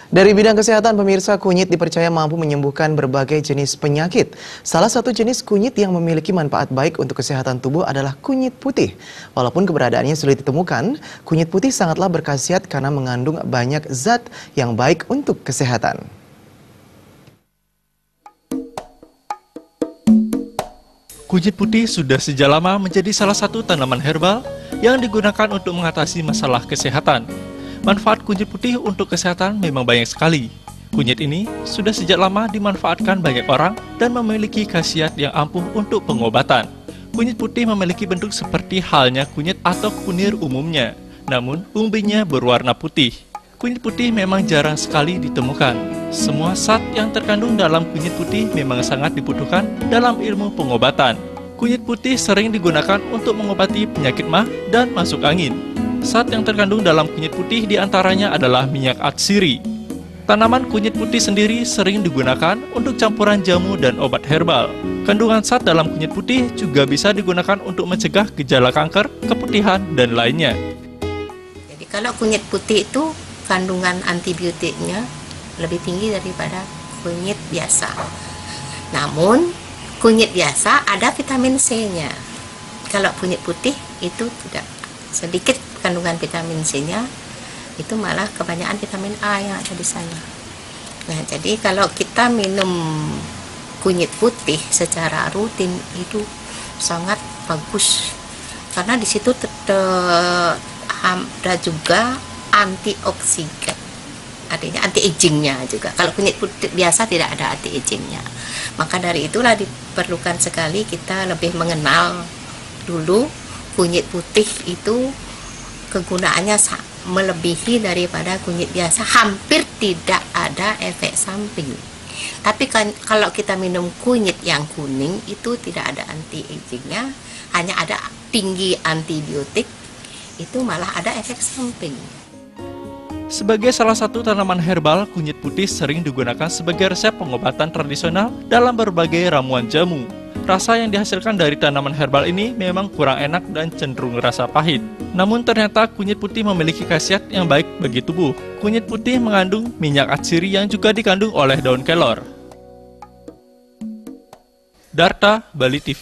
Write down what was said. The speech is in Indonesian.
Dari bidang kesehatan, pemirsa, kunyit dipercaya mampu menyembuhkan berbagai jenis penyakit. Salah satu jenis kunyit yang memiliki manfaat baik untuk kesehatan tubuh adalah kunyit putih. Walaupun keberadaannya sulit ditemukan, kunyit putih sangatlah berkhasiat karena mengandung banyak zat yang baik untuk kesehatan. Kunyit putih sudah sejak lama menjadi salah satu tanaman herbal yang digunakan untuk mengatasi masalah kesehatan. Manfaat kunyit putih untuk kesehatan memang banyak sekali. Kunyit ini sudah sejak lama dimanfaatkan banyak orang dan memiliki khasiat yang ampuh untuk pengobatan. Kunyit putih memiliki bentuk seperti halnya kunyit atau kunir umumnya, namun umbinya berwarna putih. Kunyit putih memang jarang sekali ditemukan. Semua zat yang terkandung dalam kunyit putih memang sangat dibutuhkan dalam ilmu pengobatan. Kunyit putih sering digunakan untuk mengobati penyakit mah dan masuk angin. Zat yang terkandung dalam kunyit putih diantaranya adalah minyak atsiri. Tanaman kunyit putih sendiri sering digunakan untuk campuran jamu dan obat herbal. Kandungan zat dalam kunyit putih juga bisa digunakan untuk mencegah gejala kanker, keputihan, dan lainnya. Jadi kalau kunyit putih itu kandungan antibiotiknya lebih tinggi daripada kunyit biasa. Namun kunyit biasa ada vitamin C-nya. Kalau kunyit putih itu tidak, sedikit kandungan vitamin C-nya, itu malah kebanyakan vitamin A yang ada di sana. Nah, jadi kalau kita minum kunyit putih secara rutin itu sangat bagus karena di situ ada juga antioksidan, artinya anti-agingnya juga. Kalau kunyit putih biasa tidak ada anti-agingnya. Maka dari itulah diperlukan sekali kita lebih mengenal dulu kunyit putih itu kegunaannya melebihi daripada kunyit biasa, hampir tidak ada efek samping. Tapi kalau kita minum kunyit yang kuning itu tidak ada anti-agingnya, hanya ada tinggi antibiotik, itu malah ada efek samping. Sebagai salah satu tanaman herbal, kunyit putih sering digunakan sebagai resep pengobatan tradisional dalam berbagai ramuan jamu. Rasa yang dihasilkan dari tanaman herbal ini memang kurang enak dan cenderung rasa pahit. Namun ternyata kunyit putih memiliki khasiat yang baik bagi tubuh. Kunyit putih mengandung minyak atsiri yang juga dikandung oleh daun kelor. Darta, Bali TV.